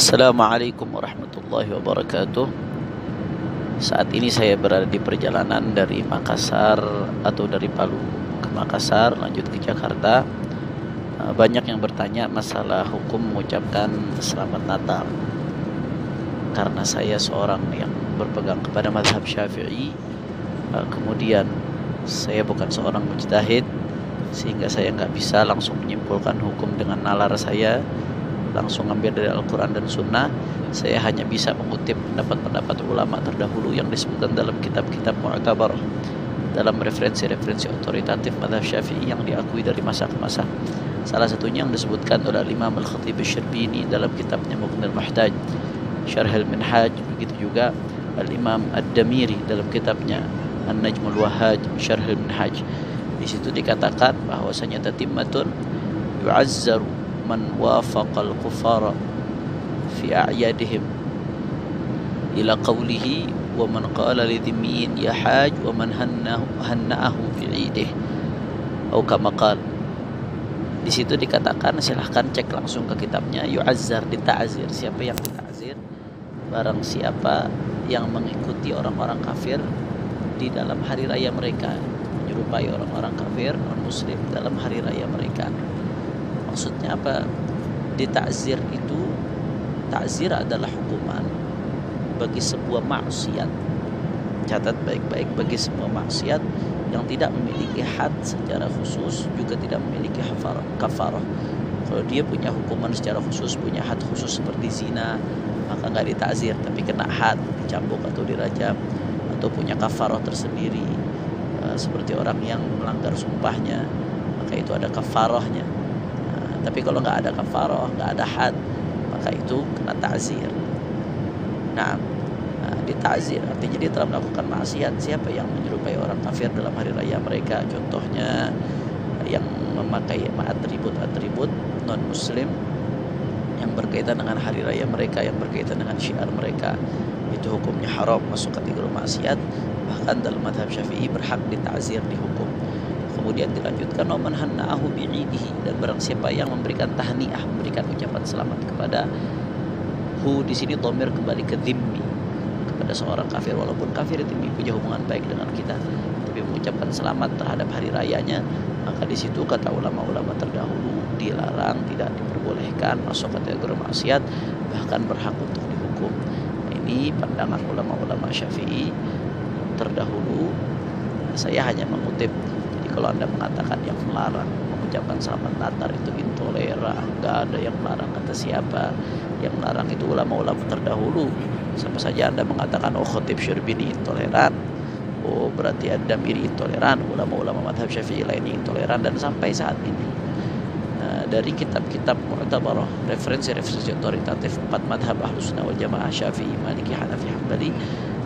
Assalamualaikum warahmatullahi wabarakatuh. Saat ini saya berada di perjalanan dari Makassar atau dari Palu ke Makassar lanjut ke Jakarta. Banyak yang bertanya masalah hukum mengucapkan Selamat Natal. Karena saya seorang yang berpegang kepada mazhab Syafi'i, kemudian saya bukan seorang mujtahid, sehingga saya nggak bisa langsung menyimpulkan hukum dengan nalar saya, langsung ambil dari Al-Quran dan Sunnah. Saya hanya bisa mengutip pendapat-pendapat ulama terdahulu yang disebutkan dalam kitab-kitab mu'tabar, dalam referensi-referensi otoritatif mazhab Syafi'i yang diakui dari masa ke masa. Salah satunya yang disebutkan oleh Imam Al-Khatib Asy-Syarbini dalam kitabnya Mughnil Muhtaj, Syarh Al-Minhaj. Begitu juga Al-Imam Ad-Damiri dalam kitabnya An-Najmul Wahhaj, Syarh Al-Minhaj. Di situ dikatakan bahwasanya tatimmatun yu'azzaru man wafaqal kufara fi a'yadihim ila qawlihi wa man qala li dhimmiyin ya haj wa man hanna'ahu fi 'idih atau kama qala. Di situ dikatakan, silahkan cek langsung ke kitabnya, yu'azzar, dita'zir. Siapa yang dita'zir? Barang siapa yang mengikuti orang-orang kafir di dalam hari raya mereka, menyerupai orang-orang kafir non muslim dalam hari raya mereka. Maksudnya apa? Di ta'zir itu, ta'zir adalah hukuman bagi sebuah maksiat. Catat baik-baik, bagi sebuah maksiat yang tidak memiliki had secara khusus, juga tidak memiliki kafarah. Kalau dia punya hukuman secara khusus, punya had khusus seperti zina, maka nggak ditakzir, tapi kena had, dicambuk atau dirajam, atau punya kafarah tersendiri, seperti orang yang melanggar sumpahnya, maka itu ada kafarahnya. Tapi kalau nggak ada kafarah, nggak ada had, maka itu kena ta'zir. Nah, dita'zir artinya dia telah melakukan maksiat. Siapa yang menyerupai orang kafir dalam hari raya mereka, contohnya yang memakai atribut-atribut non muslim yang berkaitan dengan hari raya mereka, yang berkaitan dengan syiar mereka, itu hukumnya haram, masuk kategori maksiat. Bahkan dalam mazhab Syafi'i berhak dita'zir, dihukum. Kemudian dilanjutkan waman hanna'ahu bi'idihi, dan barang siapa yang memberikan tahniah, memberikan ucapan selamat kepada di sini dhamir kembali ke dhimmi, kepada seorang kafir, walaupun kafir itu punya hubungan baik dengan kita, tapi mengucapkan selamat terhadap hari rayanya, maka di situ kata ulama-ulama terdahulu dilarang, tidak diperbolehkan, masuk kategori maksiat, bahkan berhak untuk dihukum. Ini pandangan ulama-ulama Syafi'i terdahulu. Saya hanya mengutip. Jadi kalau Anda mengatakan yang melarang mengucapkan selamat Natal itu intoleran, nggak ada yang melarang, kata siapa? Yang melarang itu ulama-ulama terdahulu. Sama saja Anda mengatakan Khatib Syarbini intoleran, berarti Ad-Damiri intoleran, ulama-ulama mazhab Syafi'i lainnya intoleran. Dan sampai saat ini dari kitab-kitab mu'tabarah, referensi-referensi otoritatif 4 mazhab Ahlus Sunnah wal Jamaah, Syafi'i, Maliki, Hanafi, Hambali,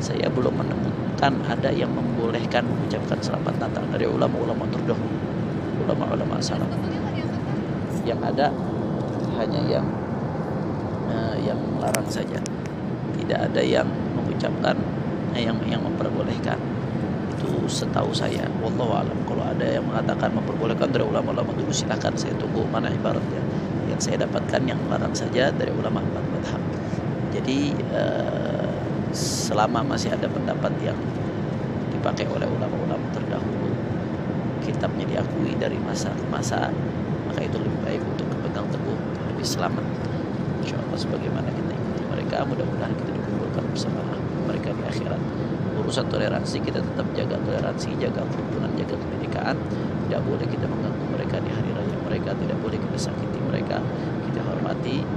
saya belum menemukan ada yang membolehkan mengucapkan selamat Natal dari ulama-ulama terdahulu, ulama-ulama salaf. Yang ada hanya yang melarang saja, tidak ada yang mengucapkan, yang memperbolehkan. Itu setahu saya, wallahu alam. Kalau ada yang mengatakan memperbolehkan dari ulama-ulama dulu, silakan, saya tunggu mana ibaratnya. Yang saya dapatkan yang melarang saja dari ulama empat mazhab. Jadi selama masih ada pendapat yang dipakai oleh ulama-ulama terdahulu, kitabnya diakui dari masa ke masa, maka itu lebih baik untuk berpegang teguh, lebih selamat, insyaallah, sebagaimana kita ikuti mereka. Mudah-mudahan kita dikumpulkan bersama mereka di akhirat. Urusan toleransi, kita tetap jaga toleransi, jaga kerukunan, jaga kebinekaan. Tidak boleh kita mengganggu mereka di hari raya mereka, tidak boleh kita sakiti mereka, kita hormati,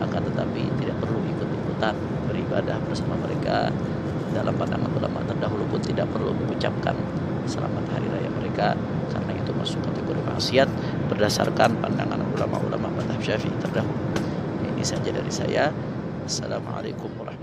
akan tetapi tidak perlu ikut-ikutan beribadah bersama mereka. Dalam pandangan ulama terdahulu pun tidak perlu mengucapkan selamat hari raya mereka, karena itu masuk kategori maksiat berdasarkan pandangan ulama-ulama mazhab Syafi'i terdahulu. Ini saja dari saya. Assalamualaikum warahmatullahi wabarakatuh.